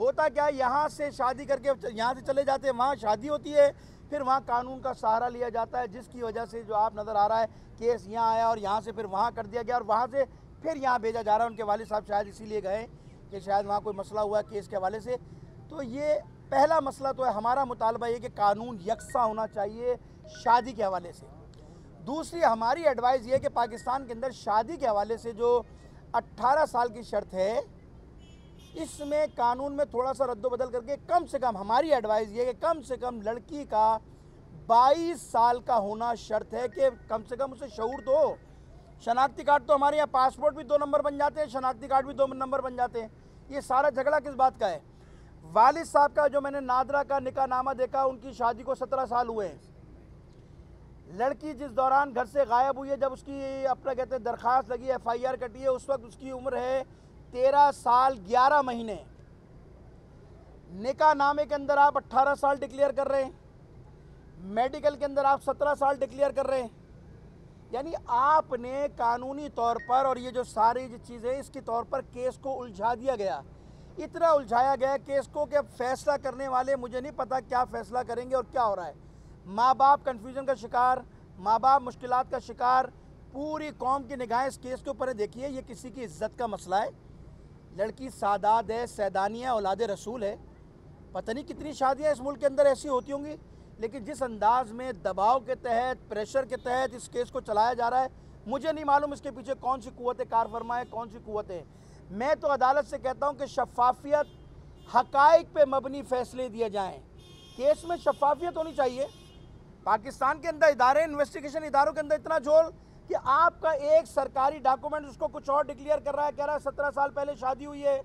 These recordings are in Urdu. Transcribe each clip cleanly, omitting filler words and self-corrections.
ہوتا کیا ہے, یہاں سے شادی کر کے یہاں سے چلے جاتے ہیں, وہاں شادی ہوتی ہے, پھر وہاں قانون کا سہارا لیا جاتا ہے, جس کی وجہ سے جو آپ نظر آ رہا ہے کیس یہاں آیا اور یہاں سے پھر وہاں کر دیا گیا اور وہاں سے پھر یہاں بھیجا جا رہا ہے. ان کے والد صاحب شاید اسی لیے گئے کہ شاید وہاں کوئی مسئلہ ہوا ہے کیس کے حوالے سے. تو یہ پہلا مسئلہ تو ہے, ہمارا مطالبہ یہ کہ قانون یکساں ہونا چاہیے شادی کے حوالے سے. دوسری ہماری ایڈوائز یہ ہے کہ پاکستان کے اندر شادی کے حوالے سے جو 18 سال کی شرط ہے, اس میں قانون میں تھوڑا سا رد و بدل کر کے کم سے کم, ہماری ایڈوائز یہ ہے کہ کم سے کم لڑکی کا 22 سال کا ہونا شرط ہے, کہ کم سے کم اسے شعور تو ہو. شناختی کارڈ تو ہمارے یہاں پاسپورٹ بھی 2 نمبر بن جاتے ہیں, شناختی کارڈ بھی 2 نمبر بن جاتے ہیں. یہ سارا جھگڑا کس بات کا ہے؟ والد صاحب کا جو میں نے نادرہ کا نکاح نامہ دیکھا, ان کی شادی کو 17 سال ہوئے ہیں. لڑکی جس دوران گھر سے غائب ہوئی ہے, جب اس کی اپنا کہتے ہیں درخواست لگی ہے, FIR کٹی ہے, اس وقت اس کی عمر ہے 13 سال 11 مہینے. نکاح نامے کے اندر آپ 18 سال ڈکلیئر کر رہے ہیں, میڈیکل کے اندر آپ 17 سال ڈکلیئر کر رہے ہیں. یعنی آپ نے قانونی طور پر, اور یہ جو ساری چیزیں اس کے طور پر کیس کو الجھا دیا گیا, اتنا الجھایا گیا کیس کو کہ اب فیصلہ کرنے والے مجھے نہیں پتا کیا فیصلہ کریں گے اور کیا ہو رہا ہے. ماں باپ کنفیوژن کا شکار, ماں باپ مشکلات کا شکار, پوری قوم کی نگاہیں اس کیس کے اوپر ہے. دیکھیے یہ کسی کی عزت کا مسئلہ ہے. لڑکی سادات ہے, سیدانی ہے, اولاد رسول ہے. پتہ نہیں کتنی شادیاں اس ملک کے اندر ایسی ہوتی ہوں گی, لیکن جس انداز میں دباؤ کے تحت, پریشر کے تحت اس کیس کو چلایا جا رہا ہے, مجھے نہیں معلوم اس کے پیچھے کون سی قوت کار فرما ہے, کون سی قوت ہے. میں تو عدالت سے کہتا ہوں کہ شفافیت, حقائق پہ مبنی فیصلے دیے جائیں. کیس میں شفافیت ہونی چاہیے. پاکستان کے اندر ادارے, انویسٹیگیشن اداروں کے اندر اتنا جھول کہ آپ کا ایک سرکاری ڈاکومنٹ اس کو کچھ اور ڈکلیئر کر رہا ہے, کہہ رہا ہے 17 سال پہلے شادی ہوئی ہے.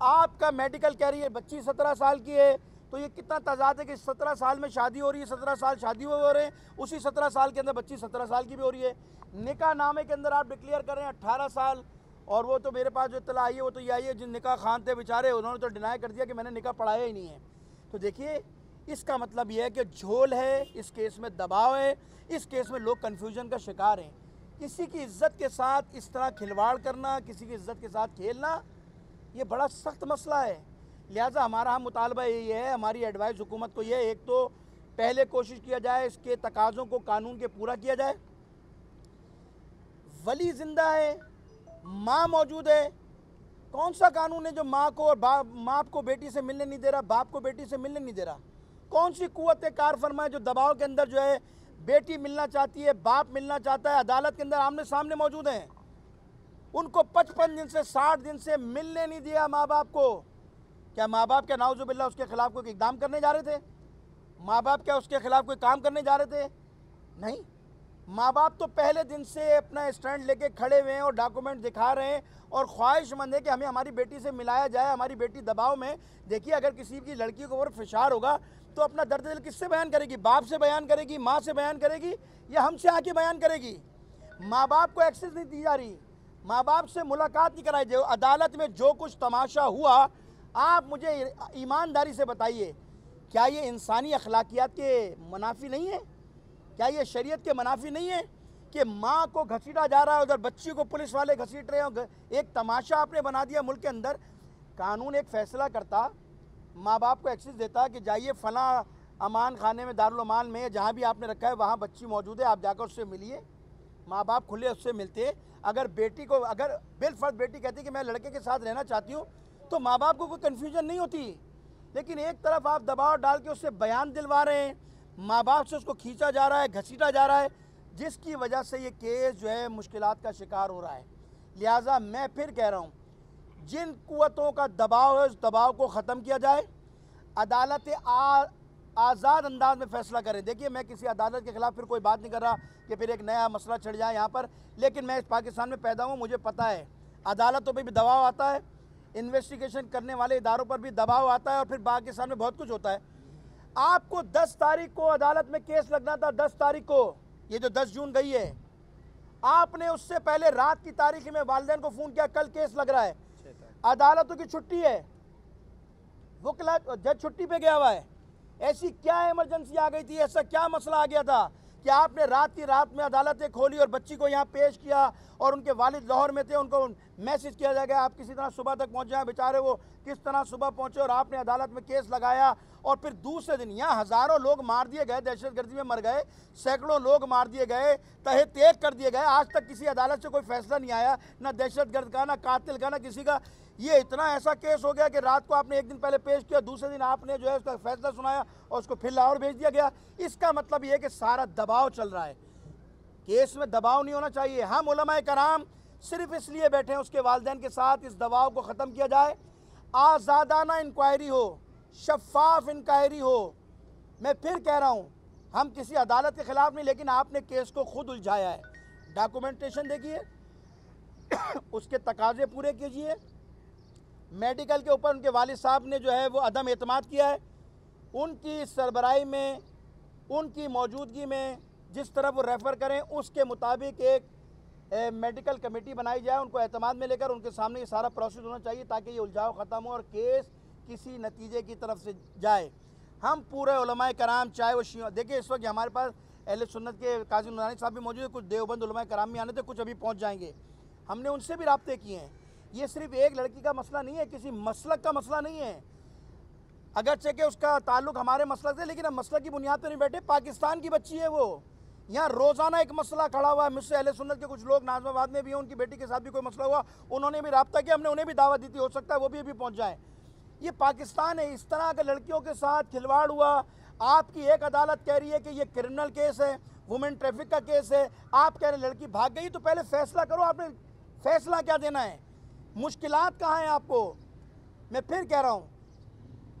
آپ کا میڈیکل کہہ رہی ہے بچی 17 سال کی ہے. تو یہ کتنا تضاد ہے کہ 17 سال میں شادی ہو رہی ہے, 17 سال شادی ہو رہے ہیں, اسی 17 سال کے اندر بچی 17 سال کی بھی ہو رہی ہے. نکاح نامے کے اندر آپ ڈکلیئر کر رہے ہیں 18 سال, اور وہ تو میرے پاس جو اطلاع آئی ہے وہ تو یہ آئی ہے, جن نکاح خان تھے بیچارے, انہوں نے تو ڈینائی کر دیا کہ میں نے نکاح پڑھایا ہی نہیں ہے. تو دیکھیے اس کا مطلب یہ ہے کہ جھول ہے, اس کیس میں دباؤ ہے, اس کیس میں لوگ کنفیوژن کا شکار ہیں. کسی کی عزت کے ساتھ اس طرح کھلواڑ کرنا, کسی کی عزت کے ساتھ کھیلنا, یہ بڑا سخت مسئلہ ہے. لہٰذا ہمارا مطالبہ یہی ہے, ہماری ایڈوائز حکومت کو یہ, ایک تو پہلے کوشش کیا جائے اس کے تقاضوں کو قانون کے پورا کیا جائے. ولی زندہ ہے, ماں موجود ہے, کون سا قانون ہے جو ماں کو اور باپ کو بیٹی سے ملنے نہیں دے رہا, باپ کو بیٹی سے ملنے نہیں دے رہا؟ کون سی قوت کار فرما ہے جو دباؤ کے اندر جو ہے بیٹی ملنا چاہتی ہے, باپ ملنا چاہتا ہے, عدالت کے اندر آمنے سامنے موجود ہیں, ان کو 55 دن سے 60 دن سے ملنے نہیں دیا ماں باپ کو؟ کیا ماں باپ کیا نعوذ باللہ اس کے خلاف کوئی اقدام کرنے جا رہے تھے؟ ماں باپ کیا اس کے خلاف کوئی کام کرنے جا رہے تھے؟ نہیں. ماں باپ تو پہلے دن سے اپنا اسٹینڈ لے کے کھڑے ہوئے ہیں اور ڈاکومنٹ دکھا رہے ہیں اور خواہش مند ہے کہ ہمیں ہماری بیٹی سے ملایا جائے, ہماری بیٹی دباؤ میں. دیکھیے اگر کسی کی لڑکی کو اور فشار ہوگا تو اپنا درد دل کس سے بیان کرے گی؟ باپ سے بیان کرے گی, ماں سے بیان کرے گی, یا ہم سے آ کے بیان کرے گی؟ ماں باپ کو ایکسیس نہیں دی جا رہی, ماں باپ سے ملاقات نہیں کرائی جائے. عدالت میں جو کچھ تماشا ہوا, آپ مجھے ایمانداری سے بتائیے, کیا یہ انسانی اخلاقیات کے منافی نہیں ہے؟ کیا یہ شریعت کے منافی نہیں ہے کہ ماں کو گھسیٹا جا رہا ہے, ادھر بچی کو پولیس والے گھسیٹ رہے ہیں؟ ایک تماشا آپ نے بنا دیا ملک کے اندر. قانون ایک فیصلہ کرتا, ماں باپ کو ایکسیس دیتا کہ جائیے فلاں امان خانے میں, دارالامان میں, جہاں بھی آپ نے رکھا ہے وہاں بچی موجود ہے, آپ جا کر اس سے ملیے. ماں باپ کھلے اس سے ملتے. اگر بیٹی کو, اگر بالفرض بیٹی کہتی کہ میں لڑکے کے ساتھ رہنا چاہتی ہوں, تو ماں باپ کو کوئی کنفیوژن نہیں ہوتی. لیکن ایک طرف آپ دباؤ ڈال کے اس سے بیان دلوا رہے ہیں, ماں باپ سے اس کو کھینچا جا رہا ہے, گھسیٹا جا رہا ہے, جس کی وجہ سے یہ کیس جو ہے مشکلات کا شکار ہو رہا ہے. لہٰذا میں پھر کہہ رہا ہوں, جن قوتوں کا دباؤ ہے اس دباؤ کو ختم کیا جائے. عدالت آزاد انداز میں فیصلہ کریں. دیکھیے میں کسی عدالت کے خلاف پھر کوئی بات نہیں کر رہا کہ پھر ایک نیا مسئلہ چڑھ جائے یہاں پر, لیکن میں اس پاکستان میں پیدا ہوں, مجھے پتہ ہے عدالتوں پہ بھی دباؤ آتا ہے, انویسٹیگیشن کرنے والے اداروں پر بھی دباؤ آتا ہے, اور پھر پاکستان میں بہت کچھ ہوتا ہے. آپ کو 10 تاریخ کو عدالت میں کیس لگنا تھا, 10 تاریخ کو, یہ جو 10 جون گئی ہے, آپ نے اس سے پہلے رات کی تاریخ میں والدین کو فون کیا کل کیس لگ رہا ہے. عدالتوں کی چھٹی ہے, وکلا جج چھٹی پہ گیا ہوا ہے. ایسی کیا ایمرجنسی آ گئی تھی, ایسا کیا مسئلہ آ گیا تھا کہ آپ نے رات کی رات میں عدالتیں کھولی اور بچی کو یہاں پیش کیا اور ان کے والد لاہور میں تھے، ان کو میسج کیا جائے گا آپ کسی طرح صبح تک پہنچ جائیں، بیچارے وہ کس طرح صبح پہنچے اور آپ نے عدالت میں کیس لگایا، اور پھر دوسرے دن یہاں ہزاروں لوگ مار دیے گئے، دہشت گردی میں مر گئے، سینکڑوں لوگ مار دیے گئے، تہہ تیغ کر دیے گئے، آج تک کسی عدالت سے کوئی فیصلہ نہیں آیا، نہ دہشت گرد کا، نہ قاتل کا، نہ کسی کا۔ یہ اتنا ایسا کیس ہو گیا کہ رات کو آپ نے ایک دن پہلے پیش کیا، دوسرے دن آپ نے جو ہے اس کا فیصلہ سنایا اور اس کو پھر لاہور بھیج دیا گیا۔ اس کا مطلب یہ ہے کہ سارا دباؤ چل رہا ہے، کیس میں دباؤ نہیں ہونا چاہیے۔ ہم علماء کرام صرف اس لیے بیٹھے ہیں اس کے والدین کے ساتھ اس دباؤ کو ختم کیا جائے، آزادانہ انکوائری ہو، شفاف انکوائری ہو۔ میں پھر کہہ رہا ہوں، ہم کسی عدالت کے خلاف نہیں، لیکن آپ نے کیس کو خود الجھایا ہے۔ ڈاکومنٹیشن دیکھیے، اس کے تقاضے پورے کیجئے۔ میڈیکل کے اوپر ان کے والد صاحب نے جو ہے وہ عدم اعتماد کیا ہے، ان کی سربراہی میں، ان کی موجودگی میں جس طرح وہ ریفر کریں اس کے مطابق ایک میڈیکل کمیٹی بنائی جائے، ان کو اعتماد میں لے کر ان کے سامنے یہ سارا پروسیس ہونا چاہیے تاکہ یہ الجھاؤ ختم ہو اور کیس کسی نتیجے کی طرف سے جائے۔ ہم پورے علماء کرام، چاہے وہ شیعہ، دیکھیں اس وقت ہمارے پاس اہل سنت کے قاضی نورانی صاحب بھی موجود ہیں، کچھ دیوبند علماء کرام بھی آنے تھے، کچھ ابھی پہنچ جائیں گے، ہم نے ان سے بھی رابطے کیے ہیں۔ یہ صرف ایک لڑکی کا مسئلہ نہیں ہے، کسی مسلک کا مسئلہ نہیں ہے، اگرچہ کہ اس کا تعلق ہمارے مسلک سے، لیکن ہم مسلک کی بنیاد پہ نہیں بیٹھے، پاکستان کی بچی ہے وہ، یہاں روزانہ ایک مسئلہ کھڑا ہوا ہے۔ مجھ سے اہل سنت کے کچھ لوگ ناظم آباد میں بھی ہیں، ان کی بیٹی کے ساتھ بھی کوئی مسئلہ ہوا، انہوں نے بھی رابطہ کیا، ہم نے انہیں بھی دعوت دی تھی، ہو سکتا ہے وہ بھی ابھی پہنچ جائیں۔ یہ پاکستان ہے، اس طرح کے لڑکیوں کے ساتھ کھلواڑ ہوا۔ آپ کی ایک عدالت کہہ رہی ہے کہ یہ کرمنل کیس ہے، وومن ٹریفک کا کیس ہے، آپ کہہ رہے ہیں لڑکی بھاگ گئی، تو پہلے فیصلہ کرو، آپ نے فیصلہ کیا دینا ہے، مشکلات کہاں ہیں آپ کو۔ میں پھر کہہ رہا ہوں،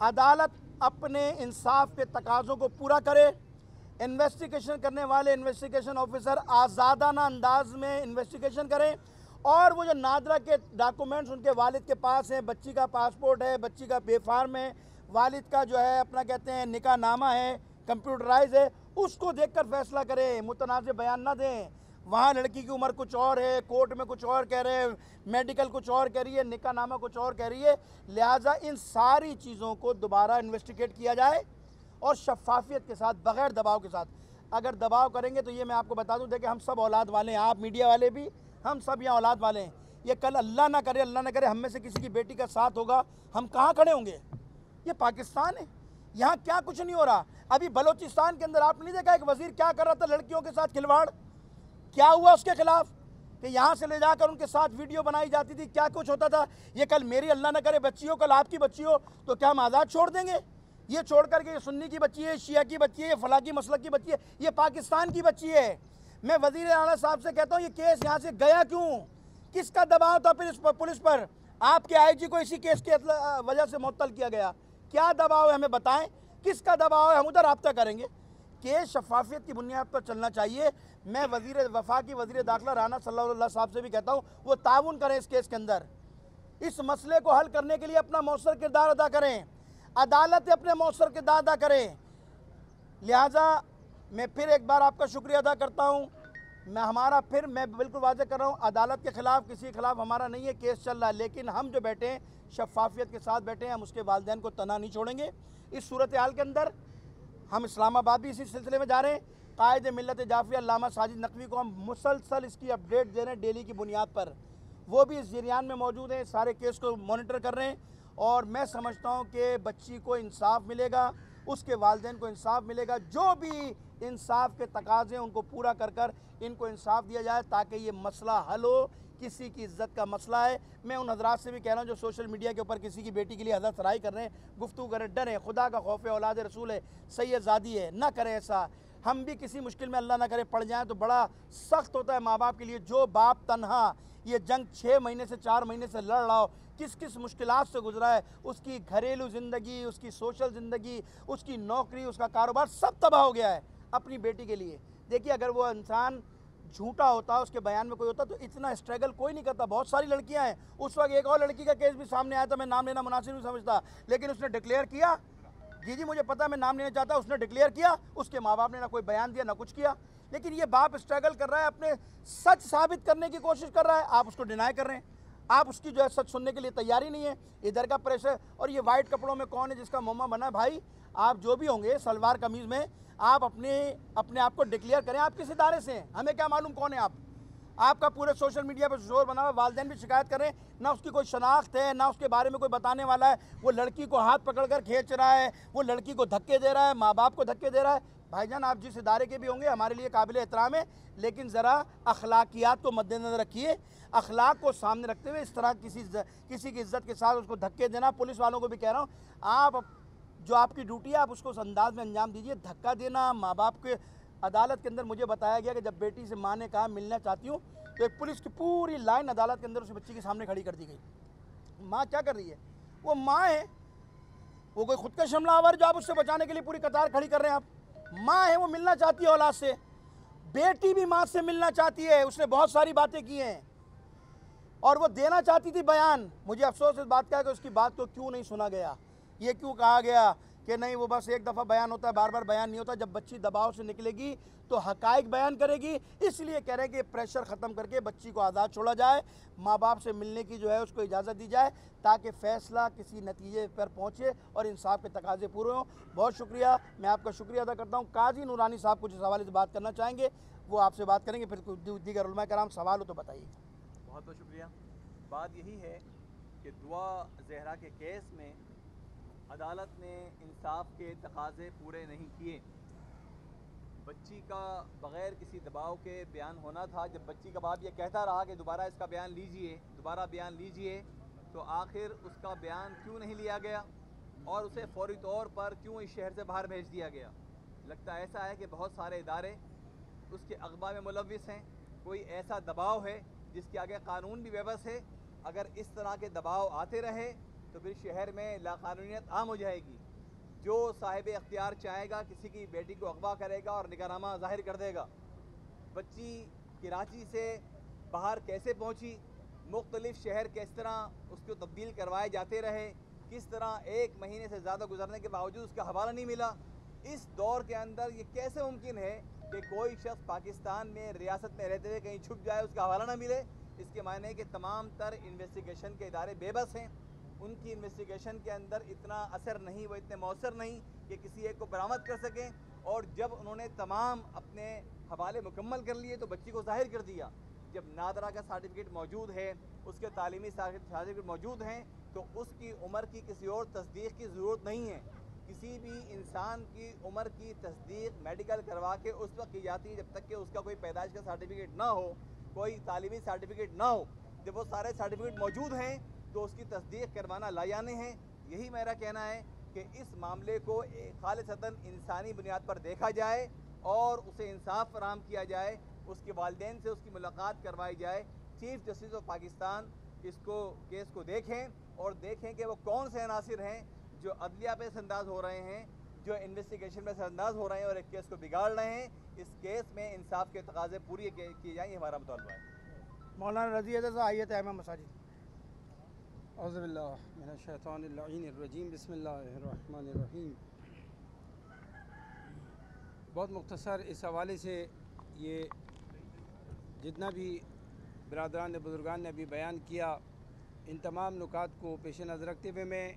عدالت اپنے انصاف کے تقاضوں کو پورا کرے، انویسٹیگیشن کرنے والے انویسٹیگیشن آفیسر آزادانہ انداز میں انویسٹیگیشن کریں، اور وہ جو نادرہ کے ڈاکومنٹس ان کے والد کے پاس ہیں، بچی کا پاسپورٹ ہے، بچی کا بے فارم ہے، والد کا جو ہے اپنا کہتے ہیں نکاح نامہ ہے، کمپیوٹرائز ہے، اس کو دیکھ کر فیصلہ کریں، متنازع بیان نہ دیں۔ وہاں لڑکی کی عمر کچھ اور ہے، کورٹ میں کچھ اور کہہ رہے ہیں، میڈیکل کچھ اور کہہ رہی ہے، نکاح نامہ کچھ اور کہہ رہی ہے، لہٰذا ان ساری چیزوں کو دوبارہ انویسٹیگیٹ کیا جائے اور شفافیت کے ساتھ، بغیر دباؤ کے ساتھ۔ اگر دباؤ کریں گے تو یہ میں آپ کو بتا دوں، دیکھیں ہم سب اولاد والے ہیں، آپ میڈیا والے بھی، ہم سب یہاں اولاد والے ہیں، یہ کل اللہ نہ کرے ہم میں سے کسی کی بیٹی کا ساتھ ہوگا، ہم کہاں کھڑے ہوں گے؟ یہ پاکستان ہے، یہاں کیا کچھ نہیں ہو رہا۔ ابھی بلوچستان کے اندر آپ نے نہیں دیکھا ایک وزیر کیا کر رہا تھا لڑکیوں کے ساتھ کھلواڑ، کیا ہوا اس کے خلاف، کہ یہاں سے لے جا کر ان کے ساتھ ویڈیو بنائی جاتی تھی، کیا کچھ ہوتا تھا۔ یہ کل میری اللہ نہ کرے بچی ہو، کل آپ کی بچی ہو، تو کیا ہم آزاد چھوڑ دیں گے؟ یہ چھوڑ کر کے یہ سنی کی بچی ہے، شیعہ کی بچی ہے، یہ فلاں کی مسلک کی بچی ہے، یہ پاکستان کی بچی ہے۔ میں وزیر اعلیٰ صاحب سے کہتا ہوں یہ کیس یہاں سے گیا کیوں، کس کا دباؤ تھا پھر اس پر پولیس پر، آپ کے آئی جی کو اسی کیس کی وجہ سے معطل کیا گیا، کیا دباؤ ہے ہمیں بتائیں، کس کا دباؤ ہے، ہم ادھر رابطہ کریں گے۔ کیس شفافیت کی بنیاد پر چلنا چاہیے۔ میں وفاقی وزیر داخلہ رانا صلی اللہ صاحب سے بھی کہتا ہوں وہ تعاون کریں اس کیس کے اندر، اس مسئلے کو حل کرنے کے لیے اپنا مؤثر کردار ادا کریں، عدالت اپنے مؤثر کردار ادا کریں۔ لہٰذا میں پھر ایک بار آپ کا شکریہ ادا کرتا ہوں۔ میں بالکل واضح کر رہا ہوں، عدالت کے خلاف کسی کے خلاف ہمارا نہیں ہے، کیس چل رہا ہے، لیکن ہم جو بیٹھے ہیں شفافیت کے ساتھ بیٹھے ہیں، ہم اس کے والدین کو تنہا نہیں چھوڑیں گے۔ اس صورتحال کے اندر ہم اسلام آباد بھی اسی سلسلے میں جا رہے ہیں، قائد ملت جعفریہ علامہ ساجد نقوی کو ہم مسلسل اس کی اپڈیٹ دے رہے ہیں ڈیلی کی بنیاد پر، وہ بھی اس جریان میں موجود ہیں، سارے کیس کو مانیٹر کر رہے ہیں، اور میں سمجھتا ہوں کہ بچی کو انصاف ملے گا، اس کے والدین کو انصاف ملے گا، جو بھی انصاف کے تقاضے ہیں ان کو پورا کر کر ان کو انصاف دیا جائے تاکہ یہ مسئلہ حل ہو۔ کسی کی عزت کا مسئلہ ہے، میں ان حضرات سے بھی کہہ رہا ہوں جو سوشل میڈیا کے اوپر کسی کی بیٹی کے لیے حضرت سرائی کر رہے ہیں، گفتگو کریں، ڈریں، خدا کا خوف ہے، اولاد رسول ہے، سید زادی ہے، نہ کریں ایسا۔ ہم بھی کسی مشکل میں اللہ نہ کرے پڑ جائیں تو بڑا سخت ہوتا ہے ماں باپ کے لیے۔ جو باپ تنہا یہ جنگ 6 مہینے سے 4 مہینے سے لڑ رہا ہو، کس مشکلات سے گزرا ہے، اس کی گھریلو زندگی، اس کی سوشل زندگی، اس کی نوکری، اس کا کاروبار سب تباہ ہو گیا ہے اپنی بیٹی کے لیے۔ دیکھیے اگر وہ انسان جھوٹا ہوتا، اس کے بیان میں کوئی ہوتا تو اتنا اسٹرگل کوئی نہیں کرتا۔ بہت ساری لڑکیاں ہیں، اس وقت ایک اور لڑکی کا کیس بھی سامنے آیا تھا، میں نام لینا مناسب نہیں سمجھتا، لیکن اس نے ڈکلیئر کیا، جی مجھے پتا میں نام لینا چاہتا، اس نے ڈکلیئر کیا، اس کے ماں باپ نے نہ کوئی بیان دیا نہ کچھ کیا، لیکن یہ باپ اسٹرگل کر رہا ہے، اپنے سچ ثابت کرنے کی کوشش کر رہا ہے، آپ اس کو ڈینائی کر رہے ہیں۔ آپ اس کی جو ہے سچ سننے کے لیے تیاری نہیں ہے. ادھر کا پریشر. اور یہ وائٹ کپڑوں میں کون ہے جس کا موما بنا ہے؟ بھائی آپ جو بھی ہوں گے سلوار قمیض میں، آپ اپنے آپ کو ڈکلیئر کریں آپ کس ادارے سے ہیں. ہمیں کیا معلوم کون ہے آپ کا پورے سوشل میڈیا پہ زور بنا ہوا. والدین بھی شکایت کریں، نہ اس کی کوئی شناخت ہے، نہ اس کے بارے میں کوئی بتانے والا ہے. وہ لڑکی کو ہاتھ پکڑ کر کھینچ رہا ہے، وہ لڑکی کو دھکے دے رہا ہے، ماں باپ کو دھکے دے رہا ہے. بھائی جان آپ جس ادارے کے بھی ہوں گے ہمارے لیے قابل احترام ہے، لیکن ذرا اخلاقیات کو مد نظر رکھیے. اخلاق کو سامنے رکھتے ہوئے اس طرح کسی کی عزت کے ساتھ اس کو دھکے دینا. پولیس والوں کو بھی کہہ رہا ہوں، آپ جو آپ کی ڈیوٹی ہے آپ اس کو اس انداز میں انجام دیجیے. دھکا دینا ماں باپ کے. عدالت کے اندر مجھے بتایا گیا کہ جب بیٹی سے ماں نے کہا ملنا چاہتی ہوں تو ایک پولیس کی پوری لائن عدالت کے اندر اس بچی کے سامنے کھڑی کر دی گئی. ماں کیا کر رہی ہے؟ وہ ماں ہے، وہ کوئی خود کا شملہ آور جو آپ اس سے بچانے کے لیے پوری قطار کھڑی کر رہے ہیں. آپ ماں ہے، وہ ملنا چاہتی ہے اولاد سے. بیٹی بھی ماں سے ملنا چاہتی ہے، اس نے بہت ساری باتیں کی ہیں اور وہ دینا چاہتی تھی بیان. مجھے افسوس اس بات کا ہے کہ اس کی بات کو کیوں نہیں سنا گیا. یہ کیوں کہا گیا کہ نہیں وہ بس ایک دفعہ بیان ہوتا ہے، بار بار بیان نہیں ہوتا. جب بچی دباؤ سے نکلے گی تو حقائق بیان کرے گی. اس لیے کہہ رہے ہیں کہ پریشر ختم کر کے بچی کو آزاد چھوڑا جائے، ماں باپ سے ملنے کی جو ہے اس کو اجازت دی جائے تاکہ فیصلہ کسی نتیجے پر پہنچے اور انصاف کے تقاضے پورے ہوں. بہت شکریہ، میں آپ کا شکریہ ادا کرتا ہوں. قاضی نورانی صاحب کچھ اس حوالے سے بات کرنا چاہیں گے، وہ آپ سے بات کریں گے. پھر دیگر علماء کرام سوال ہو تو بتائیے. بہت بہت شکریہ. بات یہی ہے کہ دعا زہرا کے کیس میں عدالت نے انصاف کے تقاضے پورے نہیں کیے. بچی کا بغیر کسی دباؤ کے بیان ہونا تھا. جب بچی کا باپ یہ کہتا رہا کہ دوبارہ اس کا بیان لیجئے، تو آخر اس کا بیان کیوں نہیں لیا گیا اور اسے فوری طور پر کیوں اس شہر سے باہر بھیج دیا گیا؟ لگتا ایسا ہے کہ بہت سارے ادارے اس کے اغوا میں ملوث ہیں. کوئی ایسا دباؤ ہے جس کے آگے قانون بھی بے بس ہے. اگر اس طرح کے دباؤ آتے رہے تو پھر شہر میں لاقانونیت عام ہو جائے گی. جو صاحب اختیار چاہے گا کسی کی بیٹی کو اغوا کرے گا اور نگرانامہ ظاہر کر دے گا. بچی کراچی سے باہر کیسے پہنچی، مختلف شہر کس طرح اس کو تبدیل کروائے جاتے رہے، کس طرح 1 مہینے سے زیادہ گزرنے کے باوجود اس کا حوالہ نہیں ملا. اس دور کے اندر یہ کیسے ممکن ہے کہ کوئی شخص پاکستان میں ریاست میں رہتے ہوئے کہیں چھپ جائے، اس کا حوالہ نہ ملے؟ اس کے معنی ہے کہ تمام تر انویسٹیگیشن کے ادارے بے بس ہیں. ان کی انویسٹیگیشن کے اندر اتنا اثر نہیں، وہ اتنے مؤثر نہیں کہ کسی ایک کو برآمد کر سکیں. اور جب انہوں نے تمام اپنے حوالے مکمل کر لیے تو بچی کو ظاہر کر دیا. جب نادرہ کا سرٹیفکیٹ موجود ہے، اس کے تعلیمی سرٹیفکیٹ موجود ہیں، تو اس کی عمر کی کسی اور تصدیق کی ضرورت نہیں ہے. کسی بھی انسان کی عمر کی تصدیق میڈیکل کروا کے اس وقت کی جاتی ہے جب تک کہ اس کا کوئی پیدائش کا سرٹیفکیٹ نہ ہو، کوئی تعلیمی سرٹیفکیٹ نہ ہو. جب وہ سارے سرٹیفکیٹ موجود ہیں تو اس کی تصدیق کروانا لایعنی ہے. یہی میرا کہنا ہے کہ اس معاملے کو خالصتاً انسانی بنیاد پر دیکھا جائے اور اسے انصاف فراہم کیا جائے. اس کے والدین سے اس کی ملاقات کروائی جائے. Chief justice of Pakistan case کو دیکھیں اور دیکھیں کہ وہ کون سے عناصر ہیں جو عدلیہ پہ سے انداز ہو رہے ہیں، جو انویسٹیگیشن میں سے انداز ہو رہے ہیں اور ایک کیس کو بگاڑ رہے ہیں. اس کیس میں انصاف کے تقاضے پوری کیے جائیں، یہ ہمارا مطالبہ ہے. مولانا رضی اعظم آیت احمد مساجد. اعوذ باللہ من الشیطان اللعین الرجیم. بسم اللہ الرحمن الرحیم. بہت مختصر اس حوالے سے یہ جتنا بھی برادران بزرگان نے ابھی بیان کیا، ان تمام نکات کو پیش نظر رکھتے ہوئے میں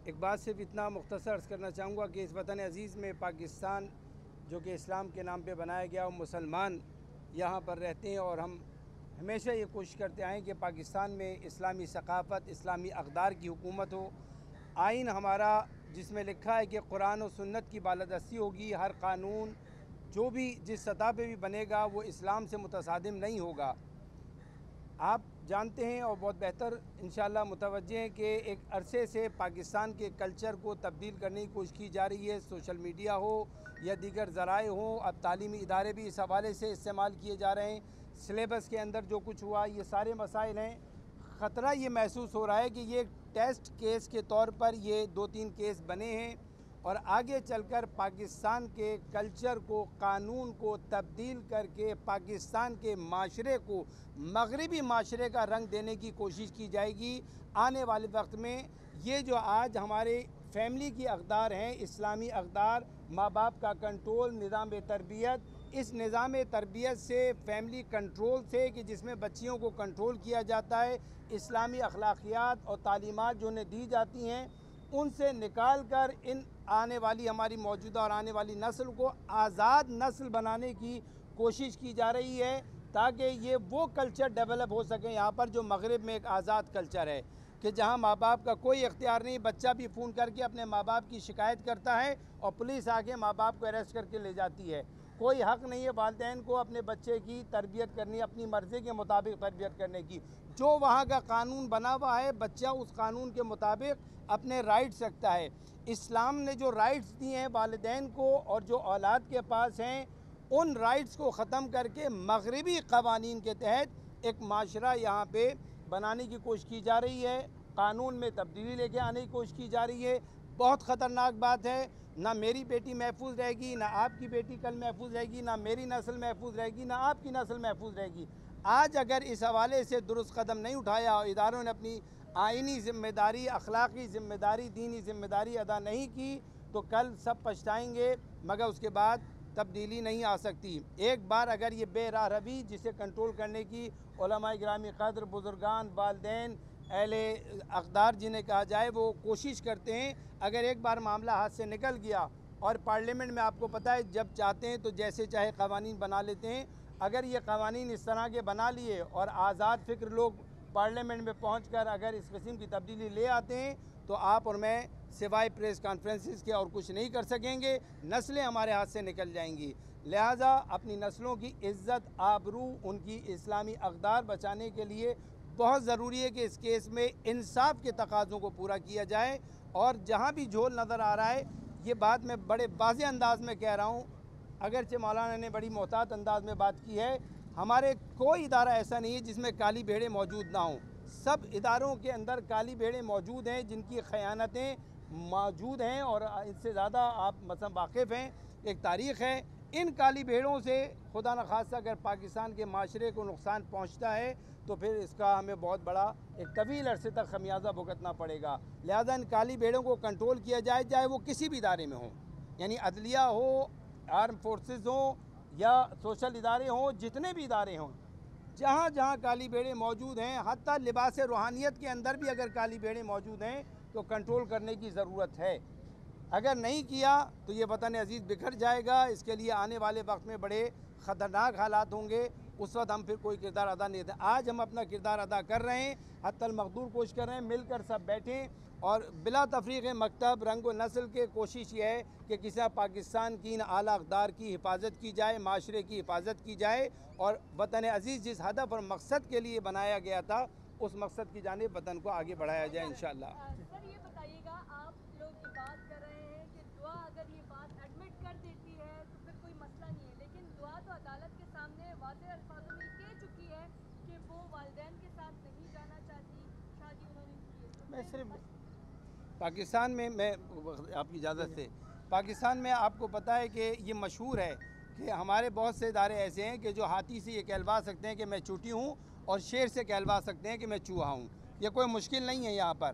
ایک بات صرف اتنا مختصر عرض کرنا چاہوں گا کہ اس وطن عزیز میں پاکستان جو کہ اسلام کے نام پہ بنایا گیا، وہ مسلمان یہاں پر رہتے ہیں اور ہم ہمیشہ یہ کوشش کرتے آئیں کہ پاکستان میں اسلامی ثقافت، اسلامی اقدار کی حکومت ہو. آئین ہمارا جس میں لکھا ہے کہ قرآن و سنت کی بالادستی ہوگی. ہر قانون جو بھی جس سطح پہ بھی بنے گا وہ اسلام سے متصادم نہیں ہوگا. آپ جانتے ہیں اور بہت بہتر انشاءاللہ متوجہ ہیں کہ ایک عرصے سے پاکستان کے کلچر کو تبدیل کرنے کی کوشش کی جا رہی ہے. سوشل میڈیا ہو یا دیگر ذرائع ہوں، اب تعلیمی ادارے بھی اس حوالے سے استعمال کیے جا رہے ہیں. سلیبس کے اندر جو کچھ ہوا، یہ سارے مسائل ہیں. خطرہ یہ محسوس ہو رہا ہے کہ یہ ٹیسٹ کیس کے طور پر یہ 2-3 کیس بنے ہیں اور آگے چل کر پاکستان کے کلچر کو، قانون کو تبدیل کر کے پاکستان کے معاشرے کو مغربی معاشرے کا رنگ دینے کی کوشش کی جائے گی. آنے والے وقت میں یہ جو آج ہمارے فیملی کی اقدار ہیں، اسلامی اقدار، ماں باپ کا کنٹرول، نظام تربیت، اس نظام تربیت سے، فیملی کنٹرول سے کہ جس میں بچیوں کو کنٹرول کیا جاتا ہے، اسلامی اخلاقیات اور تعلیمات جو انہیں دی جاتی ہیں ان سے نکال کر ان آنے والی ہماری موجودہ اور آنے والی نسل کو آزاد نسل بنانے کی کوشش کی جا رہی ہے، تاکہ یہ وہ کلچر ڈیولپ ہو سکے یہاں پر جو مغرب میں ایک آزاد کلچر ہے، کہ جہاں ماں باپ کا کوئی اختیار نہیں، بچہ بھی فون کر کے اپنے ماں باپ کی شکایت کرتا ہے اور پولیس آگے ماں باپ کو اریسٹ کر کے لے جاتی ہے۔ کوئی حق نہیں ہے والدین کو اپنے بچے کی تربیت کرنی، اپنی مرضی کے مطابق تربیت کرنے کی۔ جو وہاں کا قانون بنا ہوا ہے، بچہ اس قانون کے مطابق اپنے رائٹس رکھتا ہے۔ اسلام نے جو رائٹس دی ہیں والدین کو اور جو اولاد کے پاس ہیں، ان رائٹس کو ختم کر کے مغربی قوانین کے تحت ایک معاشرہ یہاں پہ بنانے کی کوشش کی جا رہی ہے، قانون میں تبدیلی لے کے آنے کی کوشش کی جا رہی ہے۔ بہت خطرناک بات ہے، نہ میری بیٹی محفوظ رہے گی، نہ آپ کی بیٹی کل محفوظ رہے گی، نہ میری نسل محفوظ رہے گی، نہ آپ کی نسل محفوظ رہے گی۔ آج اگر اس حوالے سے درست قدم نہیں اٹھایا اور اداروں نے اپنی آئینی ذمہ داری، اخلاقی ذمہ داری، دینی ذمہ داری ادا نہیں کی تو کل سب پچھتائیں گے، مگر اس کے بعد تبدیلی نہیں آ سکتی۔ ایک بار اگر یہ بے راہ روی جسے کنٹرول کرنے کی علماء گرامی قدر، بزرگان، والدین، اہل اقدار جنہیں کہا جائے وہ کوشش کرتے ہیں، اگر ایک بار معاملہ ہاتھ سے نکل گیا اور پارلیمنٹ میں آپ کو پتہ ہے جب چاہتے ہیں تو جیسے چاہے قوانین بنا لیتے ہیں، اگر یہ قوانین اس طرح کے بنا لیے اور آزاد فکر لوگ پارلیمنٹ میں پہنچ کر اگر اس قسم کی تبدیلی لے آتے ہیں تو آپ اور میں سوائے پریس کانفرنسز کے اور کچھ نہیں کر سکیں گے، نسلیں ہمارے ہاتھ سے نکل جائیں گی۔ لہٰذا اپنی نسلوں کی عزت، آبرو، ان کی اسلامی اقدار بچانے کے لیے بہت ضروری ہے کہ اس کیس میں انصاف کے تقاضوں کو پورا کیا جائے، اور جہاں بھی جھول نظر آ رہا ہے، یہ بات میں بڑے واضح انداز میں کہہ رہا ہوں، اگرچہ مولانا نے بڑی محتاط انداز میں بات کی ہے، ہمارے کوئی ادارہ ایسا نہیں ہے جس میں کالی بھیڑیں موجود نہ ہوں۔ سب اداروں کے اندر کالی بھیڑیں موجود ہیں جن کی خیانتیں موجود ہیں، اور اس سے زیادہ آپ مثلا واقف ہیں، ایک تاریخ ہے۔ ان کالی بھیڑوں سے خدا نخواستہ اگر پاکستان کے معاشرے کو نقصان پہنچتا ہے تو پھر اس کا ہمیں بہت بڑا ایک طویل عرصے تک خمیازہ بھگتنا پڑے گا۔ لہذا ان کالی بھیڑوں کو کنٹرول کیا جائے، چاہے وہ کسی بھی ادارے میں ہوں، یعنی عدلیہ ہو، آرم فورسز ہوں یا سوشل ادارے ہوں، جتنے بھی ادارے ہوں، جہاں جہاں کالی بھیڑیں موجود ہیں، حتیٰ لباس روحانیت کے اندر بھی اگر کالی بھیڑیں موجود ہیں تو کنٹرول کرنے کی ضرورت ہے۔ اگر نہیں کیا تو یہ وطن عزیز بکھر جائے گا۔ اس کے لیے آنے والے وقت میں بڑے خطرناک حالات ہوں گے، اس وقت ہم پھر کوئی کردار ادا نہیں کرتے۔ آج ہم اپنا کردار ادا کر رہے ہیں، حتی المقدور کوشش کر رہے ہیں، مل کر سب بیٹھیں اور بلا تفریق مکتب، رنگ و نسل کے کوشش یہ ہے کہ کسی پاکستان کی ان اعلیٰ اقدار کی حفاظت کی جائے، معاشرے کی حفاظت کی جائے، اور وطن عزیز جس ہدف اور مقصد کے لیے بنایا گیا تھا اس مقصد کی جانب وطن کو آگے بڑھایا جائے انشاءاللہ۔ سر یہ بتائیے گا، آپ لوگ یہ بات کر رہے ہیں کہ دعا اگر یہ بات ایڈمٹ کر دیتی ہے تو پھر کوئی مسئلہ نہیں ہے، لیکن دعا تو عدالت کے سامنے واضح الفاظوں میں کہہ چکی ہے کہ وہ والدین کے ساتھ نہیں جانا چاہتی، شادی انہوں نے کی ہے۔ میں صرف پاکستان میں آپ کی اجازت سے، پاکستان میں آپ کو پتہ ہے کہ یہ مشہور ہے کہ ہمارے بہت سے ادارے ایسے ہیں کہ جو ہاتھی سے یہ کہلوا سکتے ہیں کہ میں چوٹی ہوں اور شیر سے کہلوا سکتے ہیں کہ میں چوہا ہوں۔ یہ کوئی مشکل نہیں ہے یہاں پر۔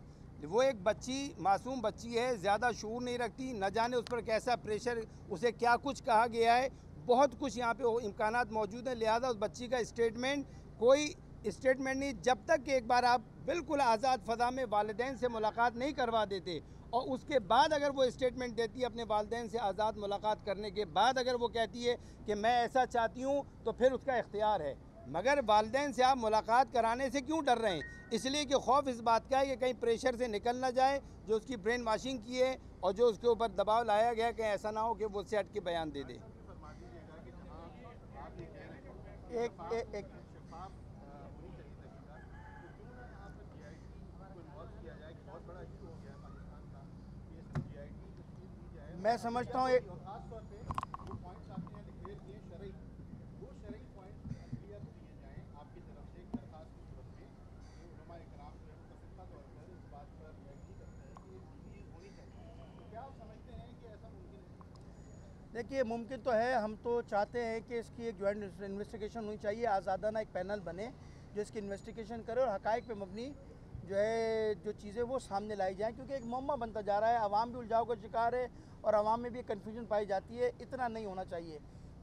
وہ ایک بچی، معصوم بچی ہے، زیادہ شعور نہیں رکھتی، نہ جانے اس پر کیسا پریشر، اسے کیا کچھ کہا گیا ہے، بہت کچھ یہاں پہ امکانات موجود ہیں۔ لہذا اس بچی کا اسٹیٹمنٹ کوئی اسٹیٹمنٹ نہیں، جب تک کہ ایک بار آپ بالکل آزاد فضا میں والدین سے ملاقات نہیں کروا دیتے، اور اس کے بعد اگر وہ اسٹیٹمنٹ دیتی ہے اپنے والدین سے آزاد ملاقات کرنے کے بعد اگر وہ کہتی ہے کہ میں ایسا چاہتی ہوں تو پھر اس کا اختیار ہے، مگر والدین سے آپ ملاقات کرانے سے کیوں ڈر رہے ہیں؟ اس لیے کہ خوف اس بات کا ہے کہ کہیں پریشر سے نکل نہ جائے، جو اس کی برین واشنگ کی ہے اور جو اس کے اوپر دباؤ لایا گیا، کہیں ایسا نہ ہو کہ وہ اس سے ہٹ کے بیان دے دے۔ ایک میں سمجھتا ہوں دیکھیے ممکن تو ہے، ہم تو چاہتے ہیں کہ اس کی ایک جوائنٹ انویسٹیگیشن ہونی چاہیے، آزادانہ ایک پینل بنے جو اس کی انویسٹیگیشن کرے اور حقائق پہ مبنی جو چیزیں وہ سامنے لائی جائیں، کیونکہ ایک معمہ بنتا جا رہا ہے، عوام بھی الجھاؤ کا شکار ہے اور عوام میں بھی کنفیوژن پائی جاتی ہے۔ اتنا نہیں ہونا چاہیے۔